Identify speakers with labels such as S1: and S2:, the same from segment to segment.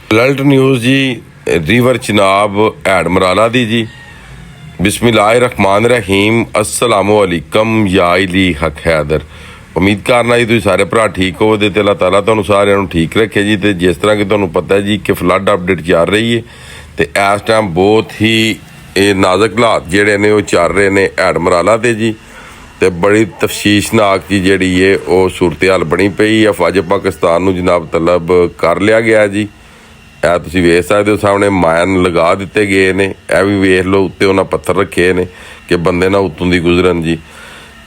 S1: Alert news जी river Chenab head Marala दी जी। बिस्मिल्लाहिर्रहमानिर्रहीम अस्सलामुअलैकुम या अली हक हैदर। उम्मीद करना जी तुम सारे भरा ठीक हो ते अल्लाह ताला तुहानू सारिਆਂ ਨੂੰ ठीक रखे जी। तो जिस तरह कि तुहानू पता है जी कि फ्लड अपडेट चल रही है तो इस टाइम बहुत ही नाजुक हालात ਜਿਹੜੇ ਨੇ ਉਹ ਚੱਲ ਰਹੇ ਨੇ हैड मराला ते जी। ਤੇ ਬੜੀ ਤਫਸ਼ੀਸ਼ਨਾਕ ਜੀ ਜਿਹੜੀ ਹੈ ਉਹ ਸੂਰਤ ਹਾਲ ਬਣੀ ਪਈ ਹੈ। ਫੌਜ ਪਾਕਿਸਤਾਨ ਨੂੰ ਜਨਾਬ ਤਲਬ ਕਰ ਲਿਆ ਗਿਆ ਜੀ। ਇਹ ਤੁਸੀਂ ਵੇਖ ਸਕਦੇ ਹੋ ਸਾਹਮਣੇ ਮਾਇਨ ਲਗਾ ਦਿੱਤੇ ਗਏ ਨੇ। ਇਹ ਵੀ ਵੇਖ ਲਓ ਉੱਤੇ ਉਹਨਾਂ ਪੱਥਰ ਰੱਖੇ ਨੇ ਕਿ ਬੰਦੇ ਨਾ ਉੱਤੋਂ ਦੀ ਗੁਜ਼ਰਨ ਜੀ।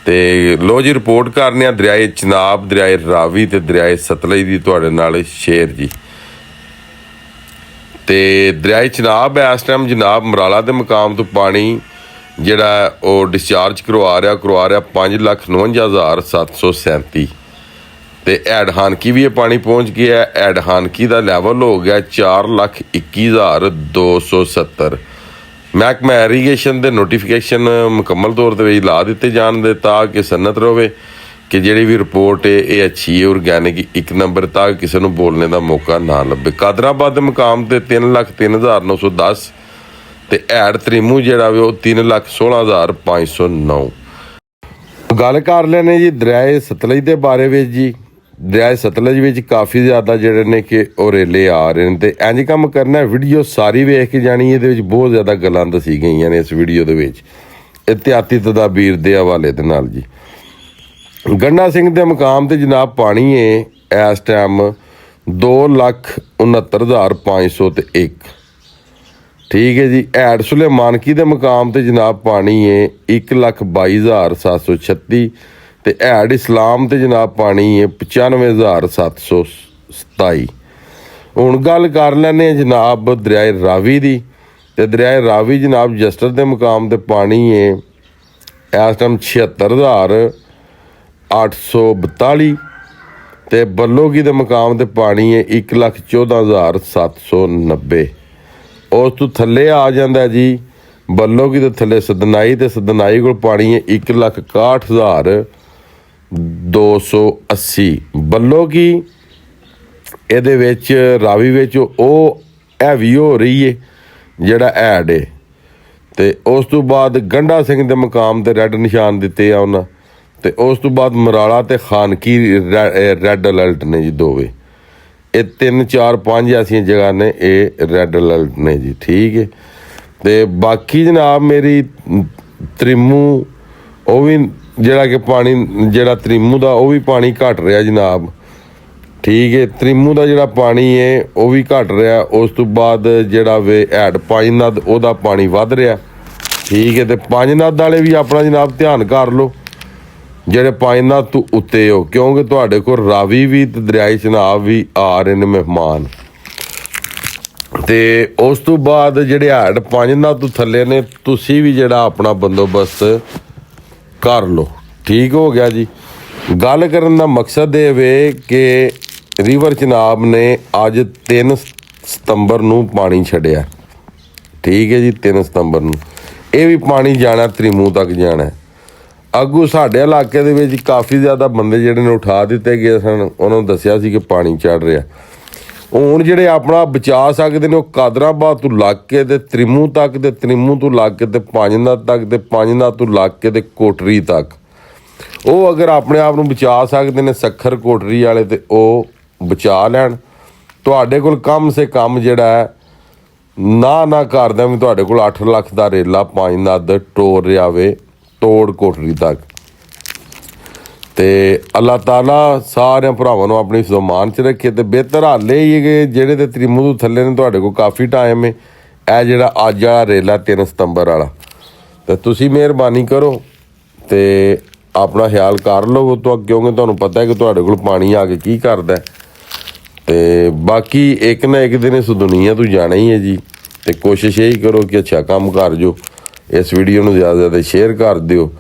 S1: ਤੇ ਲੋ ਜੀ ਰਿਪੋਰਟ ਕਰਨੇ ਆ ਦਰਿਆਏ ਚਨਾਬ, ਦਰਿਆਏ ਰਾਵੀ ਤੇ ਦਰਿਆਏ ਸਤਲੁਜ ਦੀ ਤੁਹਾਡੇ ਨਾਲ ਸ਼ੇਅਰ ਜੀ। ਤੇ ਦਰਿਆਏ ਚਨਾਬ ਇਸ ਟਾਈਮ ਜਨਾਬ ਮਰਾਲਾ ਦੇ ਮੁਕਾਮ ਤੋਂ ਪਾਣੀ ਜਿਹੜਾ ਉਹ ਡਿਸਚਾਰਜ ਕਰਵਾ ਰਿਹਾ 5,59,737 ਤੇ ਐਡ ਹਾਨਕੀ ਵੀ ਇਹ ਪਾਣੀ ਪਹੁੰਚ ਗਿਆ। ਐਡ ਹਾਨਕੀ ਦਾ ਲੈਵਲ ਹੋ ਗਿਆ 4,21,270। ਮਹਿਕਮਾ ਇਰੀਗੇਸ਼ਨ ਦੇ ਨੋਟੀਫਿਕੇਸ਼ਨ ਮੁਕੰਮਲ ਤੌਰ 'ਤੇ ਲਾ ਦਿੱਤੇ ਜਾਣ ਦੇ ਤਾਂ ਕਿ ਸਨਤ ਰਵੇ ਕਿ ਜਿਹੜੀ ਵੀ ਰਿਪੋਰਟ ਹੈ ਇਹ ਅੱਛੀ ਹੈ, ਔਰਗੈਨਿਕ ਇੱਕ ਨੰਬਰ ਤਾਂ ਕਿਸੇ ਨੂੰ ਬੋਲਣੇ ਦਾ ਮੌਕਾ ਨਾ ਲੱਭੇ। ਕਾਦਰਾਬਾਦ ਦੇ ਮੁਕਾਮ 'ਤੇ 3,03,910 ਤੇ ਐਡ ਤਰੀਮੂ ਜਿਹੜਾ ਵੀ ਉਹ 3,16,509। ਗੱਲ ਕਰ ਲੈਣੇ ਜੀ ਦਰਿਆਏ ਸਤਲੁਜ ਦੇ ਬਾਰੇ ਵਿੱਚ ਜੀ। ਦਰਿਆਏ ਸਤਲੁਜ ਵਿੱਚ ਕਾਫੀ ਜ਼ਿਆਦਾ ਜਿਹੜੇ ਨੇ ਕਿ ਉਹ ਰੇਲੇ ਆ ਰਹੇ ਨੇ ਤੇ ਇੰਝ ਕੰਮ ਕਰਨਾ। ਵੀਡੀਓ ਸਾਰੀ ਵੇਖ ਕੇ ਜਾਣੀ, ਇਹਦੇ ਵਿੱਚ ਬਹੁਤ ਜ਼ਿਆਦਾ ਗੱਲਾਂ ਦੱਸੀ ਗਈਆਂ ਨੇ ਇਸ ਵੀਡੀਓ ਦੇ ਵਿੱਚ ਇhtiyati ਤਦਾਬੀਰ ਦੇ ਹਵਾਲੇ ਦੇ ਨਾਲ ਜੀ। ਗੰਡਾ ਸਿੰਘ ਦੇ ਮੁਕਾਮ ਤੇ ਜਨਾਬ ਪਾਣੀ ਹੈ ਇਸ ਟਾਈਮ 2,69,501। ठीक है जी। ऐड सुलेमानकी के मुकाम ते जनाब पानी है 1,22,736 ते ऐड इस्लाम ते जनाब पानी है 95,727। हुण गल कर लैने जनाब दरियाए रावी दी। ते दरियाए रावी जनाब जस्टर के मुकाम ते पानी है इस टाइम 76,842 ते बल्लोगी के मुकाम ते पानी है 1,14,790। ਉਸ ਤੋਂ ਥੱਲੇ ਆ ਜਾਂਦਾ ਜੀ ਬੱਲੋਗੀ ਦੇ ਥੱਲੇ ਸਦਨਾਈ ਤੇ ਸਦਨਾਈ ਕੋਲ ਪਾਣੀ ਹੈ 1,61,280। ਬੱਲੋਗੀ ਇਹਦੇ ਵਿੱਚ ਰਾਵੀ ਵਿੱਚ ਉਹ ਹੈਵੀ ਹੋ ਰਹੀ ਹੈ ਜਿਹੜਾ ਐਡ ਹੈ। ਤੇ ਉਸ ਤੋਂ ਬਾਅਦ ਗੰਡਾ ਸਿੰਘ ਦੇ ਮੁਕਾਮ ਤੇ ਰੈੱਡ ਨਿਸ਼ਾਨ ਦਿੱਤੇ ਆ ਉਹਨਾਂ। ਤੇ ਉਸ ਤੋਂ ਬਾਅਦ ਮਰਾਲਾ ਤੇ ਖਾਨਕੀ ਰੈੱਡ ਅਲਰਟ ਨੇ ਜੀ ਦੋਵੇਂ। ਇਹ 3 4 5 ਐਸੀਆਂ ਜਗ੍ਹਾ ਨੇ ਇਹ ਰੈੱਡ ਅਲਰਟ ਨੇ ਜੀ। ਠੀਕ ਹੈ। ਤੇ ਬਾਕੀ ਜਨਾਬ ਮੇਰੀ ਤਰੀਮੂ ਉਹ ਵੀ ਜਿਹੜਾ ਕਿ ਪਾਣੀ ਜਿਹੜਾ ਤਰੀਮੂ ਦਾ ਉਹ ਵੀ ਪਾਣੀ ਘਟ ਰਿਹਾ ਜਨਾਬ। ਠੀਕ ਹੈ। ਤਰੀਮੂ ਦਾ ਜਿਹੜਾ ਪਾਣੀ ਹੈ ਉਹ ਵੀ ਘਟ ਰਿਹਾ। ਉਸ ਤੋਂ ਬਾਅਦ ਜਿਹੜਾ ਵੇ ਐਡ ਪੰਜਨਦ ਉਹਦਾ ਪਾਣੀ ਵੱਧ ਰਿਹਾ। ਠੀਕ ਹੈ। ਤੇ ਪੰਜਨਦ ਵਾਲੇ ਵੀ ਆਪਣਾ ਜਨਾਬ ਧਿਆਨ ਕਰ ਲਓ ਜਿਹੜੇ ਪੰਜਨਦ ਤੋਂ ਉੱਤੇ ਹੋ, ਕਿਉਂਕਿ ਤੁਹਾਡੇ ਕੋਲ ਰਾਵੀ ਵੀ ਤੇ ਦਰਿਆਏ ਚਨਾਬ ਵੀ ਆ ਰਹੇ ਨੇ ਮਹਿਮਾਨ। ਤੇ ਉਸ ਤੋਂ ਬਾਅਦ ਜਿਹੜੇ ਹੈਡ ਪੰਜਨਦ ਤੋਂ ਥੱਲੇ ਨੇ ਤੁਸੀਂ ਵੀ ਜਿਹੜਾ ਆਪਣਾ ਬੰਦੋਬਸਤ ਕਰ ਲਓ। ਠੀਕ ਹੋ ਗਿਆ ਜੀ। ਗੱਲ ਕਰਨ ਦਾ ਮਕਸਦ ਇਹ ਵੇ ਕਿ ਰਿਵਰ ਚਨਾਬ ਨੇ ਅੱਜ 3 ਸਤੰਬਰ ਨੂੰ ਪਾਣੀ ਛੱਡਿਆ। ਠੀਕ ਹੈ ਜੀ। 3 ਸਤੰਬਰ ਨੂੰ ਇਹ ਵੀ ਪਾਣੀ ਜਾਣਾ ਤਰੀਮੂ ਤੱਕ ਜਾਣਾ। ਅੱਗੂ ਸਾਡੇ ਇਲਾਕੇ ਦੇ ਵਿੱਚ ਕਾਫੀ ਜ਼ਿਆਦਾ ਬੰਦੇ ਜਿਹੜੇ ਨੇ ਉਠਾ ਦਿੱਤੇ ਗਏ ਸਨ, ਉਹਨਾਂ ਨੂੰ ਦੱਸਿਆ ਸੀ ਕਿ ਪਾਣੀ ਚੜ੍ਹ ਰਿਹਾ। ਹੁਣ ਜਿਹੜੇ ਆਪਣਾ ਬਚਾ ਸਕਦੇ ਨੇ ਉਹ ਕਾਦਰਾਬਾਦ ਤੋਂ ਲੱਗ ਕੇ ਤੇ ਤਰੀਮੂ ਤੱਕ ਤੇ ਤਰੀਮੂ ਤੋਂ ਲੱਗ ਕੇ ਤੇ ਪੰਜਨਦ ਤੱਕ ਤੇ ਪੰਜਨਦ ਤੋਂ ਲੱਗ ਕੇ ਤੇ ਕੋਟਰੀ ਤੱਕ ਉਹ ਅਗਰ ਆਪਣੇ ਆਪ ਨੂੰ ਬਚਾ ਸਕਦੇ ਨੇ ਸੱਖਰ ਕੋਟਰੀ ਵਾਲੇ ਤੇ ਉਹ ਬਚਾ ਲੈਣ। ਤੁਹਾਡੇ ਕੋਲ ਕਮ ਸੇ ਕਮ ਜਿਹੜਾ ਹੈ ਨਾ ਕਰਦਾ ਵੀ ਤੁਹਾਡੇ ਕੋਲ 8 ਲੱਖ ਦਾ ਰੇਲਾ ਪੰਜਨਦ ਟੋਰ ਰਿਹਾ ਵੇ ਤੋੜ ਕੋਟਰੀ ਤੱਕ। ਤੇ ਅੱਲਾਹ ਤਾਲਾ ਸਾਰਿਆਂ ਭਰਾਵਾਂ ਨੂੰ ਆਪਣੀ ਜ਼ਮਾਨ 'ਚ ਰੱਖੇ। ਤੇ ਬਿਹਤਰ ਹਾਲ ਇਹ ਕਿ ਜਿਹੜੇ ਤੇ ਤਰੀਮੂ ਤੋਂ ਥੱਲੇ ਨੇ ਤੁਹਾਡੇ ਕੋਲ ਕਾਫੀ ਟਾਈਮ ਹੈ। ਇਹ ਜਿਹੜਾ ਅੱਜ ਵਾਲਾ ਰੇਲਾ 3 ਸਤੰਬਰ ਵਾਲਾ ਤੇ ਤੁਸੀਂ ਮਿਹਰਬਾਨੀ ਕਰੋ ਤੇ ਆਪਣਾ ਖਿਆਲ ਕਰ ਲਓ ਤੋਂ, ਕਿਉਂਕਿ ਤੁਹਾਨੂੰ ਪਤਾ ਹੈ ਕਿ ਤੁਹਾਡੇ ਕੋਲ ਪਾਣੀ ਆ ਕੇ ਕੀ ਕਰਦਾ। ਤੇ ਬਾਕੀ ਇੱਕ ਨਾ ਇੱਕ ਦਿਨ ਇਸ ਦੁਨੀਆ ਤੋਂ ਜਾਣਾ ਹੀ ਹੈ ਜੀ। ਤੇ ਕੋਸ਼ਿਸ਼ ਇਹੀ ਕਰੋ ਕਿ ਅੱਛਾ ਕੰਮ ਕਰ ਜੋ। ਇਸ ਵੀਡੀਓ ਨੂੰ ਜ਼ਿਆਦਾ ਜ਼ਿਆਦਾ ਸ਼ੇਅਰ ਕਰ ਦਿਓ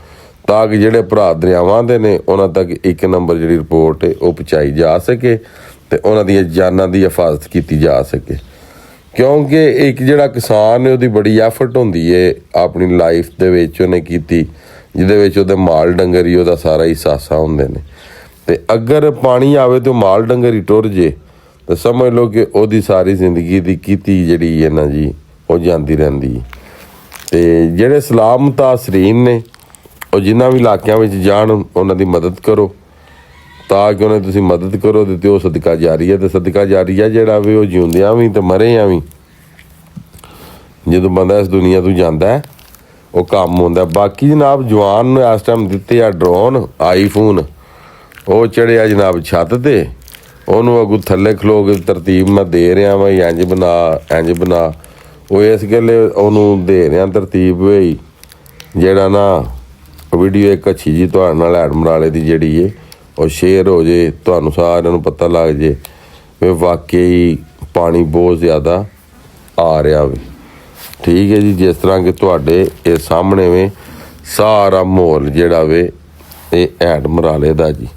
S1: ਤਾਂ ਕਿ ਜਿਹੜੇ ਭਰਾ ਦਰਿਆਵਾਂ ਦੇ ਨੇ ਉਹਨਾਂ ਤੱਕ ਇੱਕ ਨੰਬਰ ਜਿਹੜੀ ਰਿਪੋਰਟ ਹੈ ਉਹ ਪਹੁੰਚਾਈ ਜਾ ਸਕੇ ਤੇ ਉਹਨਾਂ ਦੀਆਂ ਜਾਨਾਂ ਦੀ ਹਿਫਾਜ਼ਤ ਕੀਤੀ ਜਾ ਸਕੇ। ਕਿਉਂਕਿ ਇੱਕ ਜਿਹੜਾ ਕਿਸਾਨ ਹੈ ਉਹਦੀ ਬੜੀ ਐਫਰਟ ਹੁੰਦੀ ਹੈ ਆਪਣੀ ਲਾਈਫ ਦੇ ਵਿੱਚ ਉਹਨੇ ਕੀਤੀ, ਜਿਹਦੇ ਵਿੱਚ ਉਹਦੇ ਮਾਲ ਡੰਗਰ ਹੀ ਉਹਦਾ ਸਾਰਾ ਹੀ ਸਾਸਾ ਹੁੰਦੇ ਨੇ। ਤੇ ਅਗਰ ਪਾਣੀ ਆਵੇ ਤਾਂ ਮਾਲ ਡੰਗਰ ਹੀ ਟੁਰ ਜੇ ਤਾਂ ਸਮਝ ਲਓ ਕਿ ਉਹਦੀ ਸਾਰੀ ਜ਼ਿੰਦਗੀ ਦੀ ਕੀਤੀ ਜਿਹੜੀ ਹੈ ਨਾ ਜੀ ਉਹ ਜਾਂਦੀ ਰਹਿੰਦੀ। ਤੇ ਜਿਹੜੇ ਸਲਾਮ ਮੁਤਾਸਰੀਨ ਨੇ ਉਹ ਜਿਨ੍ਹਾਂ ਵੀ ਇਲਾਕਿਆਂ ਵਿੱਚ ਜਾਣ ਉਹਨਾਂ ਦੀ ਮਦਦ ਕਰੋ, ਤਾਂ ਕਿ ਉਹਨਾਂ ਦੀ ਤੁਸੀਂ ਮਦਦ ਕਰੋ ਤੇ ਉਹ ਸਦਕਾ ਜਾਰੀ ਹੈ। ਤੇ ਸਦਕਾ ਜਾਰੀ ਹੈ ਜਿਹੜਾ ਵੀ ਉਹ ਜਿਉਂਦਿਆਂ ਵੀ ਤੇ ਮਰਿਆਂ ਵੀ ਜਦੋਂ ਬੰਦਾ ਇਸ ਦੁਨੀਆ ਤੋਂ ਜਾਂਦਾ ਉਹ ਕੰਮ ਹੁੰਦਾ। ਬਾਕੀ ਜਨਾਬ ਜਵਾਨ ਨੂੰ ਇਸ ਟਾਈਮ ਦਿੱਤੇ ਆ ਡਰੋਨ, ਆਈਫੋਨ, ਉਹ ਚੜਿਆ ਜਨਾਬ ਛੱਤ ਤੇ, ਉਹਨੂੰ ਅੱਗੋਂ ਥੱਲੇ ਖਲੋ ਕੇ ਤਰਤੀਬ ਮੈਂ ਦੇ ਰਿਹਾ ਵਾਂ ਇੰਝ ਬਣਾ ਇੰਝ ਬਣਾ। ਉਹ ਇਸ ਗੱਲੇ ਉਹਨੂੰ ਦੇ ਰਿਹਾ ਤਰਤੀਬ ਵੀ ਜਿਹੜਾ ਨਾ ਵੀਡੀਓ ਇੱਕ ਅੱਛੀ ਜੀ ਤੁਹਾਡੇ ਨਾਲ ਐਡਮਰਾਲੇ ਦੀ ਜਿਹੜੀ ਹੈ ਉਹ ਸ਼ੇਅਰ ਹੋ ਜੇ, ਤੁਹਾਨੂੰ ਸਾਰਿਆਂ ਨੂੰ ਪਤਾ ਲੱਗ ਜੇ ਵੀ ਵਾਕਈ ਪਾਣੀ ਬਹੁਤ ਜ਼ਿਆਦਾ ਆ ਰਿਹਾ ਵੇ। ਠੀਕ ਹੈ ਜੀ, ਜਿਸ ਤਰ੍ਹਾਂ ਕਿ ਤੁਹਾਡੇ ਇਹ ਸਾਹਮਣੇ ਵੇ ਸਾਰਾ ਮਾਹੌਲ ਜਿਹੜਾ ਵੇ ਇਹ ਐਡਮਰਾਲੇ ਦਾ ਜੀ।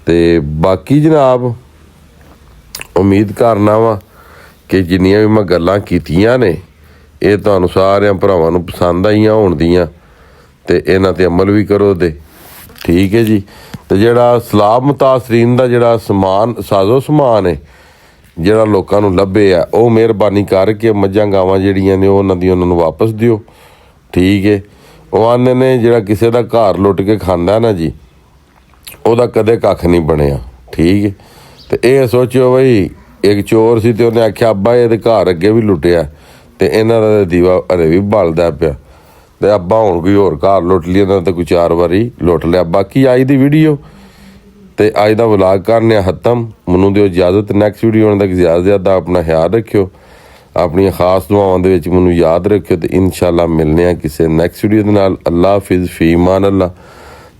S1: ਤੇ ਬਾਕੀ ਜਨਾਬ ਉਮੀਦ ਕਰਨਾ ਵਾ ਕਿ ਜਿੰਨੀਆਂ ਵੀ ਮੈਂ ਗੱਲਾਂ ਕੀਤੀਆਂ ਨੇ ਇਹ ਤੁਹਾਨੂੰ ਸਾਰਿਆਂ ਭਰਾਵਾਂ ਨੂੰ ਪਸੰਦ ਆਈਆਂ ਹੋਣ ਦੀਆਂ ਤੇ ਇਹਨਾਂ ਤੇ ਅਮਲ ਵੀ ਕਰੋ ਤੇ ਠੀਕ ਹੈ ਜੀ। ਤੇ ਜਿਹੜਾ ਸਲਾਮ ਮੁਤਾਸਰੀਨ ਦਾ ਜਿਹੜਾ ਸਮਾਨ ਸਾਜ਼ੋ ਸਮਾਨ ਹੈ ਜਿਹੜਾ ਲੋਕਾਂ ਨੂੰ ਲੱਭੇ ਆ ਉਹ ਮਿਹਰਬਾਨੀ ਕਰਕੇ ਮੱਝਾਂ ਗਾਵਾਂ ਜਿਹੜੀਆਂ ਨੇ ਉਹਨਾਂ ਨੂੰ ਵਾਪਸ ਦਿਓ। ਠੀਕ ਹੈ, ਉਹ ਆਂਦੇ ਨੇ ਜਿਹੜਾ ਕਿਸੇ ਦਾ ਘਰ ਲੁੱਟ ਕੇ ਖਾਂਦਾ ਨਾ ਜੀ ਉਹਦਾ ਕਦੇ ਕੱਖ ਨਹੀਂ ਬਣਿਆ। ਠੀਕ ਹੈ, ਤੇ ਇਹ ਸੋਚਿਓ ਬਈ ਇੱਕ ਚੋਰ ਸੀ ਤੇ ਉਹਨੇ ਆਖਿਆ ਅੱਬਾ ਇਹਦੇ ਘਰ ਅੱਗੇ ਵੀ ਲੁੱਟਿਆ ਤੇ ਇਹਨਾਂ ਦਾ ਦੀਵਾ ਹਲੇ ਵੀ ਬਲਦਾ ਪਿਆ ਤੇ ਅੱਬਾ ਹੁਣ ਕੋਈ ਹੋਰ ਘਰ ਲੁੱਟ ਲਈ ਇਹਨਾਂ ਤੇ ਕੋਈ 4 ਵਾਰੀ ਲੁੱਟ ਲਿਆ। ਬਾਕੀ ਅੱਜ ਦੀ ਵੀਡੀਓ ਤੇ ਅੱਜ ਦਾ ਵਲੌਗ ਕਰਨੇ ਖਤਮ। ਮੈਨੂੰ ਦਿਓ ਇਜਾਜ਼ਤ, ਨੈਕਸਟ ਵੀਡੀਓ ਆਉਣ ਤੱਕ ਜ਼ਿਆਦਾ ਆਪਣਾ ਖਿਆਲ ਰੱਖਿਓ, ਆਪਣੀਆਂ ਖਾਸ ਦੁਆਵਾਂ ਦੇ ਵਿੱਚ ਮੈਨੂੰ ਯਾਦ ਰੱਖਿਓ ਤੇ ਇਨਸ਼ਾਅੱਲਾ ਮਿਲਨੇ ਆ ਕਿਸੇ ਨੈਕਸਟ ਵੀਡੀਓ ਦੇ ਨਾਲ। ਅੱਲਾ ਹਾਫਿਜ਼, ਫੀ ਅਮਾਨ ਅੱਲਾ।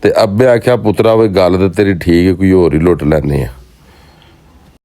S1: ਤੇ ਅੱਬੇ ਆਖਿਆ ਪੁੱਤਰਾ ਵੀ ਗੱਲ ਤੇ ਤੇਰੀ ਠੀਕ ਹੈ, ਕੋਈ ਹੋਰ ਹੀ ਲੁੱਟ ਲੈਂਦੇ ਆ।